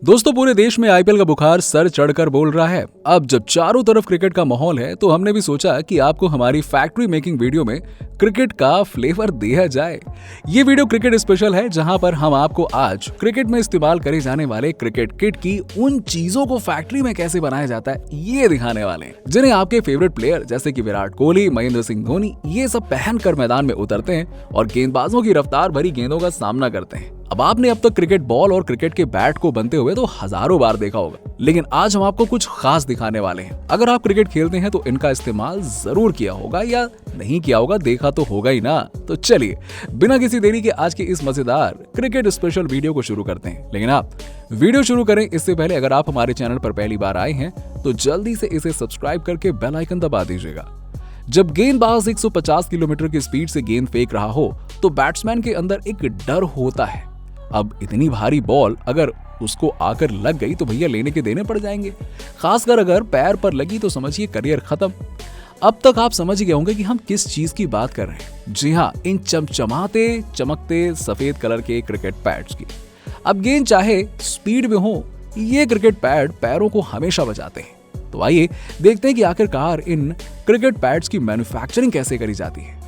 दोस्तों, पूरे देश में आईपीएल का बुखार सर चढ़कर बोल रहा है। अब जब चारों तरफ क्रिकेट का माहौल है तो हमने भी सोचा कि आपको हमारी फैक्ट्री मेकिंग वीडियो में क्रिकेट का फ्लेवर दिया जाए। ये वीडियो क्रिकेट स्पेशल है, जहां पर हम आपको आज क्रिकेट में इस्तेमाल करे जाने वाले क्रिकेट किट की उन चीजों को फैक्ट्री में कैसे बनाया जाता है ये दिखाने वाले हैं, जिन्हें आपके फेवरेट प्लेयर जैसे कि विराट कोहली, महेंद्र सिंह धोनी ये सब पहनकर मैदान में उतरते हैं और गेंदबाजों की रफ्तार भरी गेंदों का सामना करते हैं। अब आपने अब तक क्रिकेट बॉल और क्रिकेट के बैट को बनते हुए तो हजारों बार देखा होगा, लेकिन आज हम आपको कुछ खास दिखाने वाले हैं। अगर आप क्रिकेट खेलते हैं तो इनका इस्तेमाल जरूर किया होगा या नहीं किया होगा, देखा तो होगा ही ना। तो चलिए बिना किसी देरी के आज की इस मजेदार क्रिकेट स्पेशल वीडियो को शुरू करते हैं। लेकिन आप वीडियो शुरू करें इससे पहले अगर आप हमारे चैनल पर पहली बार आए हैं तो जल्दी से इसे सब्सक्राइब करके बेल आइकन दबा दीजिएगा। जब गेंदबाज 150 किलोमीटर की स्पीड से गेंद फेंक रहा हो तो बैट्समैन के अंदर एक डर होता है। अब इतनी भारी बॉल अगर उसको आकर लग गई तो भैया लेने के देने पड़ जाएंगे, खासकर अगर पैर पर लगी तो समझिए करियर खत्म। अब तक आप समझ गए होंगे कि हम किस चीज की बात कर रहे हैं। जी हाँ, इन चमचमाते चमकते सफेद कलर के क्रिकेट पैड्स की। अब गेंद चाहे स्पीड में हो, ये क्रिकेट पैड पैरों को हमेशा बचाते हैं। तो आइए देखते हैं कि आखिरकार इन क्रिकेट पैड्स की मैन्युफैक्चरिंग कैसे करी जाती है।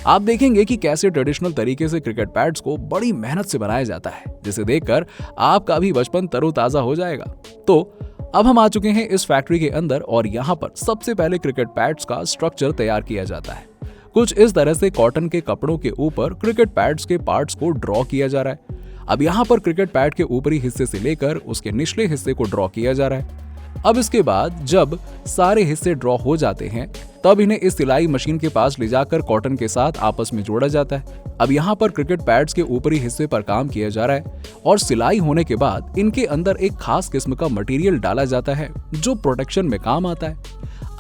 आप देखेंगे कि कैसे ट्रेडिशनल तरीके से क्रिकेट पैड्स को बड़ी मेहनत से बनाया जाता है, जिसे देखकर आपका भी बचपन तरोताजा हो जाएगा। तो अब हम आ चुके हैं इस फैक्ट्री के अंदर और यहाँ पर सबसे पहले क्रिकेट पैड्स का स्ट्रक्चर तैयार किया जाता है। कुछ इस तरह से कॉटन के कपड़ों के ऊपर क्रिकेट पैड्स के पार्ट्स को ड्रॉ किया जा रहा है। अब यहाँ पर क्रिकेट पैड के ऊपरी हिस्से से लेकर उसके निचले हिस्से को ड्रॉ किया जा रहा है। अब इसके बाद जब सारे हिस्से ड्रॉ हो जाते हैं तब इन्हें इस सिलाई मशीन के पास ले जाकर कॉटन के साथ आपस में जोड़ा जाता है। अब यहाँ पर क्रिकेट पैड्स के ऊपरी हिस्से पर काम किया जा रहा है और सिलाई होने के बाद इनके अंदर एक खास किस्म का मटेरियल डाला जाता है जो प्रोटेक्शन में काम आता है।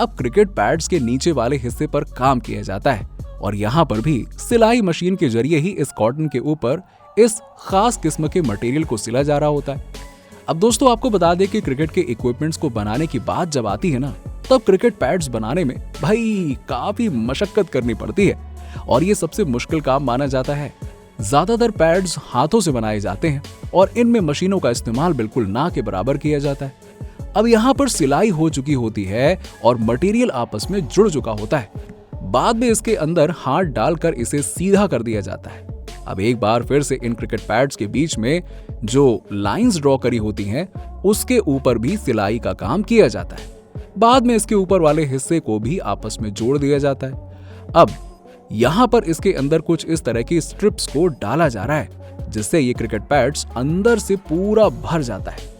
अब क्रिकेट पैड्स के नीचे वाले हिस्से पर काम किया जाता है और यहाँ पर भी सिलाई मशीन के जरिए ही इस कॉटन के ऊपर इस खास किस्म के मटेरियल को सिला जा रहा होता है। अब दोस्तों आपको बता दें कि क्रिकेट के इक्विपमेंट्स को बनाने की बात जब आती है ना, तब क्रिकेट पैड्स बनाने में भाई काफी मशक्कत करनी पड़ती है और ये सबसे मुश्किल काम माना जाता है। ज्यादातर पैड्स हाथों से बनाए जाते हैं और इनमें मशीनों का इस्तेमाल बिल्कुल ना के बराबर किया जाता है। अब यहाँ पर सिलाई हो चुकी होती है और मटेरियल आपस में जुड़ चुका होता है। बाद में इसके अंदर हाथ डालकर इसे सीधा कर दिया जाता है। अब एक बार फिर से इन क्रिकेट पैड्स के बीच में जो लाइंस ड्रॉ करी होती हैं उसके ऊपर भी सिलाई का काम किया जाता है। बाद में इसके ऊपर वाले हिस्से को भी आपस में जोड़ दिया जाता है। अब यहाँ पर इसके अंदर कुछ इस तरह की स्ट्रिप्स को डाला जा रहा है जिससे ये क्रिकेट पैड्स अंदर से पूरा भर जाता है।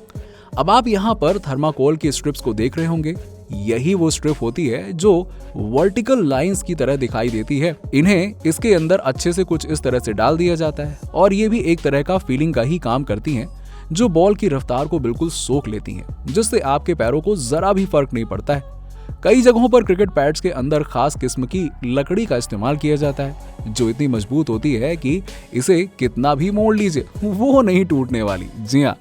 अब आप यहाँ पर थर्माकोल की स्ट्रिप्स को देख रहे होंगे, यही वो स्ट्रिप होती है जो वर्टिकल लाइंस की तरह दिखाई देती है। इन्हें इसके अंदर अच्छे से कुछ इस तरह से डाल दिया जाता है और ये भी एक तरह का फीलिंग का ही काम करती हैं जो बॉल की रफ्तार को बिल्कुल सोख लेती हैं, जिससे आपके पैरों को जरा भी फर्क नहीं पड़ता है। कई जगहों पर क्रिकेट पैड्स के अंदर खास किस्म की लकड़ी का इस्तेमाल किया जाता है जो इतनी मजबूत होती है कि इसे कितना भी मोड़ लीजिए वो नहीं टूटने वाली। जी हाँ,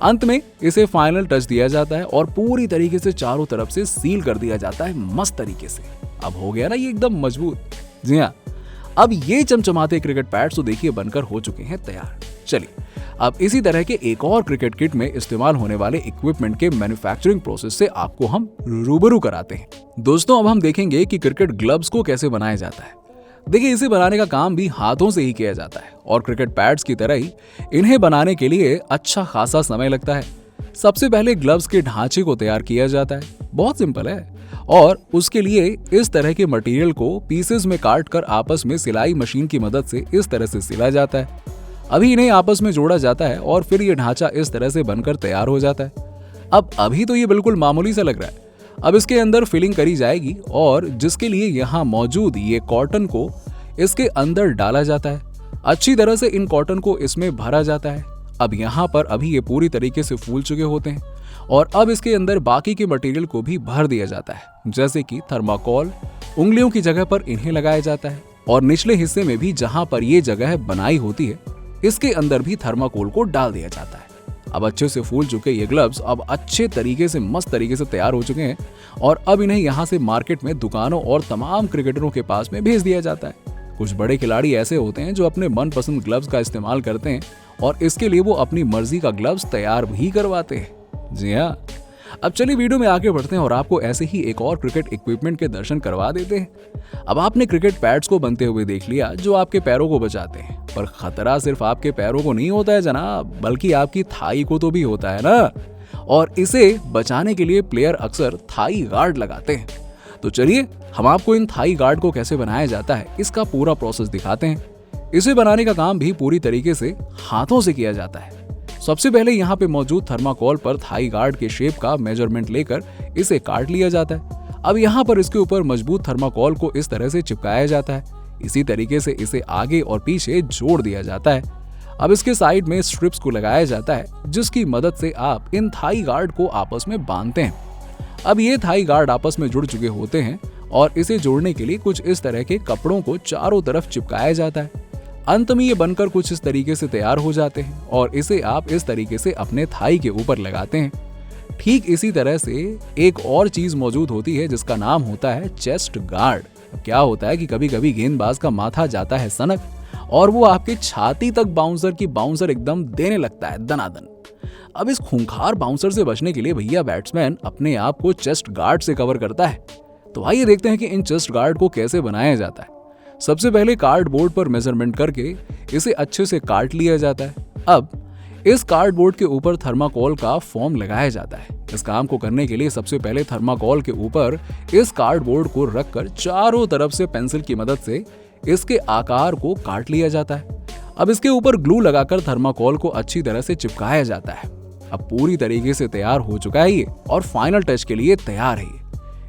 अंत में इसे फाइनल टच दिया जाता है और पूरी तरीके से चारों तरफ से सील कर दिया जाता है मस्त तरीके से। अब हो गया ना ये एकदम मजबूत। जी हाँ, अब ये चमचमाते क्रिकेट पैड्स तो देखिए बनकर हो चुके हैं तैयार। चलिए अब इसी तरह के एक और क्रिकेट किट में इस्तेमाल होने वाले इक्विपमेंट के मैन्युफैक्चरिंग प्रोसेस से आपको हम रूबरू कराते हैं। दोस्तों अब हम देखेंगे कि क्रिकेट ग्लव्स को कैसे बनाया जाता है। देखिए इसे बनाने का काम भी हाथों से ही किया जाता है और क्रिकेट पैड्स की तरह ही इन्हें बनाने के लिए अच्छा खासा समय लगता है। सबसे पहले ग्लव्स के ढांचे को तैयार किया जाता है, बहुत सिंपल है, और उसके लिए इस तरह के मटेरियल को पीसेस में काट कर आपस में सिलाई मशीन की मदद से इस तरह से सिला जाता है। अभी इन्हें आपस में जोड़ा जाता है और फिर ये ढांचा इस तरह से बनकर तैयार हो जाता है। अब अभी तो ये बिल्कुल मामूली सा लग रहा है। अब इसके अंदर फिलिंग करी जाएगी और जिसके लिए यहाँ मौजूद ये कॉटन को इसके अंदर डाला जाता है। अच्छी तरह से इन कॉटन को इसमें भरा जाता है। अब यहाँ पर अभी ये पूरी तरीके से फूल चुके होते हैं और अब इसके अंदर बाकी के मटेरियल को भी भर दिया जाता है, जैसे कि थर्माकोल। उंगलियों की जगह पर इन्हें लगाया जाता है और निचले हिस्से में भी जहां पर ये जगह बनाई होती है इसके अंदर भी थर्माकोल को डाल दिया जाता है। अब अच्छे से फूल चुके ये ग्लव्स अब अच्छे तरीके से मस्त तरीके से तैयार हो चुके हैं और अब इन्हें यहाँ से मार्केट में दुकानों और तमाम क्रिकेटरों के पास में भेज दिया जाता है। कुछ बड़े खिलाड़ी ऐसे होते हैं जो अपने मनपसंद ग्लव्स का इस्तेमाल करते हैं और इसके लिए वो अपनी मर्जी का ग्लव्स तैयार भी करवाते हैं। जी हाँ, अब चलिए वीडियो में आगे बढ़ते हैं और आपको ऐसे ही एक और क्रिकेट इक्विपमेंट के दर्शन करवा देते हैं। अब आपने क्रिकेट पैड्स को बनते हुए देख लिया जो आपके पैरों को बचाते हैं, पर खतरा सिर्फ आपके पैरों को नहीं होता है जनाब, बल्कि आपकी थाई को तो भी होता है ना। और इसे बचाने के लिए प्लेयर अक्सर थाई गार्ड लगाते हैं। तो चलिए हम आपको इन थाई गार्ड को कैसे बनाया जाता है इसका पूरा प्रोसेस दिखाते हैं। इसे बनाने का काम भी पूरी तरीके से हाथों से किया जाता है। सबसे पहले यहाँ पे मौजूद थर्माकोल पर थाई गार्ड के शेप का मेजरमेंट लेकर इसे काट लिया जाता है। अब यहाँ पर इसके ऊपर मजबूत थर्माकोल को इस तरह से चिपकाया जाता है। इसी तरीके से इसे आगे और पीछे जोड़ दिया जाता है। अब इसके साइड में स्ट्रिप्स को लगाया जाता है जिसकी मदद से आप इन थाई गार्ड को आपस में बांधते हैं। अब ये थाई गार्ड आपस में जुड़ चुके होते हैं और इसे जोड़ने के लिए कुछ इस तरह के कपड़ों को चारों तरफ चिपकाया जाता है। अंत में ये बनकर कुछ इस तरीके से तैयार हो जाते हैं और इसे आप इस तरीके से अपने थाई के ऊपर लगाते हैं। ठीक इसी तरह से एक और चीज मौजूद होती है जिसका नाम होता है चेस्ट गार्ड। क्या होता है कि कभी कभी गेंदबाज का माथा जाता है सनक और वो आपके छाती तक बाउंसर एकदम देने लगता है दनादन। अब इस खूंखार बाउंसर से बचने के लिए भैया बैट्समैन अपने आप को चेस्ट गार्ड से कवर करता है। तो आइए देखते हैं कि इन चेस्ट गार्ड को कैसे बनाया जाता है। सबसे पहले कार्डबोर्ड पर मेजरमेंट करके इसे अच्छे से काट लिया जाता है। अब इस कार्डबोर्ड के ऊपर थर्माकोल का फोम लगाया जाता है। इस काम को करने के लिए सबसे पहले थर्माकोल के ऊपर इस कार्डबोर्ड को रखकर चारों तरफ से पेंसिल की मदद से इसके आकार को काट लिया जाता है। अब इसके ऊपर ग्लू लगाकर थर्माकोल को अच्छी तरह से चिपकाया जाता है। अब पूरी तरीके से तैयार हो चुका है ये और फाइनल टच के लिए तैयार है।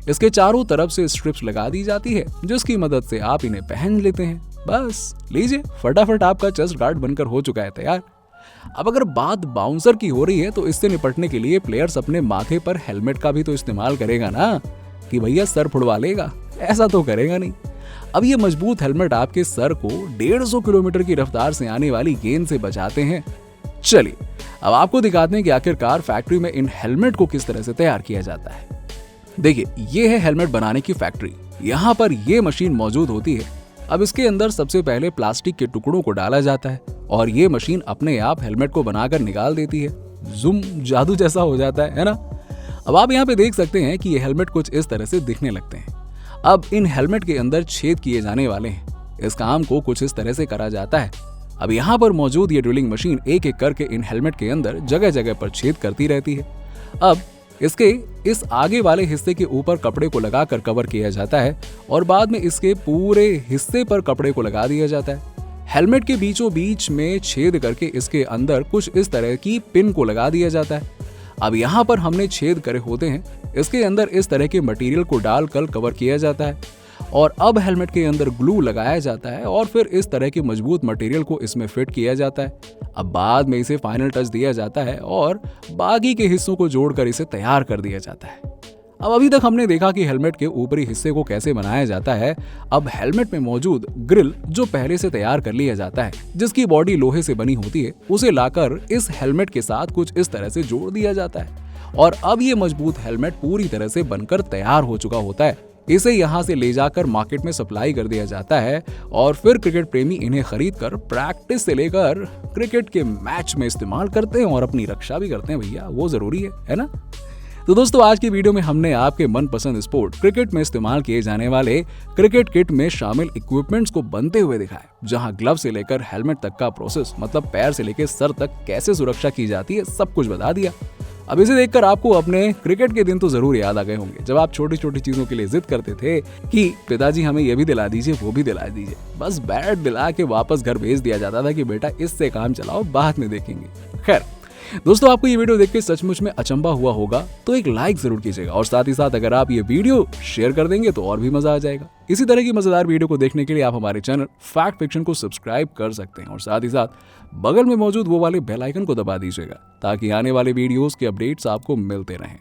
इसके चारों तरफ से स्ट्रिप्स लगा दी जाती है जिसकी मदद से आप इन्हें पहन लेते हैं। बस लीजिए, फटाफट आपका चेस्ट गार्ड बनकर हो चुका है तैयार। अब अगर बात बाउंसर की हो रही है तो इससे निपटने के लिए प्लेयर्स अपने माथे पर हेलमेट का भी तो इस्तेमाल करेगा ना, कि भैया सर फुड़वा लेगा, ऐसा तो करेगा नहीं। अब ये मजबूत हेलमेट आपके सर को 150 किलोमीटर की रफ्तार से आने वाली गेंद से बचाते हैं। चलिए अब आपको दिखाते हैं कि आखिरकार फैक्ट्री में इन हेलमेट को किस तरह से तैयार किया जाता है। देखिए, ये है हेलमेट बनाने की फैक्ट्री। यहाँ पर ये मशीन मौजूद होती है। अब इसके अंदर सबसे पहले प्लास्टिक के टुकड़ों को डाला जाता है और ये मशीन अपने आप हेलमेट को बनाकर निकाल देती है। जुम, जादू जैसा हो जाता है ना। अब आप यहाँ पे देख सकते हैं कि ये हेलमेट कुछ इस तरह से दिखने लगते हैं। अब इन हेलमेट के अंदर छेद किए जाने वाले हैं। इस काम को कुछ इस तरह से करा जाता है। अब यहाँ पर मौजूद ये ड्रिलिंग मशीन एक एक करके इन हेलमेट के अंदर जगह जगह पर छेद करती रहती है। अब इसके इस आगे वाले हिस्से के ऊपर कपड़े को लगाकर कवर किया जाता है और बाद में इसके पूरे हिस्से पर कपड़े को लगा दिया जाता है। हेलमेट के बीचों बीच में छेद करके इसके अंदर कुछ इस तरह की पिन को लगा दिया जाता है। अब यहाँ पर हमने छेद करे होते हैं, इसके अंदर इस तरह के मटेरियल को डालकर कवर किया जाता है और अब हेलमेट के अंदर ग्लू लगाया जाता है और फिर इस तरह के मजबूत मटेरियल को इसमें फिट किया जाता है। अब बाद में इसे फाइनल टच दिया जाता है और बाकी के हिस्सों को जोड़कर इसे तैयार कर दिया जाता है। अब अभी तक हमने देखा कि हेलमेट के ऊपरी हिस्से को कैसे बनाया जाता है। अब हेलमेट में मौजूद ग्रिल जो पहले से तैयार कर लिया जाता है, जिसकी बॉडी लोहे से बनी होती है, उसे लाकर इस हेलमेट के साथ कुछ इस तरह से जोड़ दिया जाता है और अब ये मजबूत हेलमेट पूरी तरह से बनकर तैयार हो चुका होता है। इसे यहाँ से ले जाकर मार्केट में सप्लाई कर दिया जाता है और फिर क्रिकेट प्रेमी इन्हें खरीद कर प्रैक्टिस से लेकर क्रिकेट के मैच में इस्तेमाल करते हैं और अपनी रक्षा भी करते हैं भैया, वो जरूरी है ना। तो दोस्तों, आज की वीडियो में हमने आपके मनपसंद स्पोर्ट क्रिकेट में इस्तेमाल किए जाने वाले क्रिकेट किट में शामिल इक्विपमेंट्स को बनते हुए दिखाया, जहां ग्लव से लेकर हेलमेट तक का प्रोसेस, मतलब पैर से लेकर सर तक कैसे सुरक्षा की जाती है, सब कुछ बता दिया। अब इसे देखकर आपको अपने क्रिकेट के दिन तो जरूर याद आ गए होंगे, जब आप छोटी छोटी चीजों के लिए जिद करते थे कि पिताजी हमें ये भी दिला दीजिए, वो भी दिला दीजिए। बस बैट दिला के वापस घर भेज दिया जाता था कि बेटा इससे काम चलाओ, बाद में देखेंगे। खैर दोस्तों, आपको ये वीडियो देख के सचमुच में अचंभा हुआ होगा तो एक लाइक जरूर कीजिएगा और साथ ही साथ अगर आप ये वीडियो शेयर कर देंगे तो और भी मजा आ जाएगा। इसी तरह की मजेदार वीडियो को देखने के लिए आप हमारे चैनल फैक्ट फिक्शन को सब्सक्राइब कर सकते हैं और साथ ही साथ बगल में मौजूद वो वाले बेल आइकन को दबा दीजिएगा ताकि आने वाले वीडियोस के अपडेट्स आपको मिलते रहें।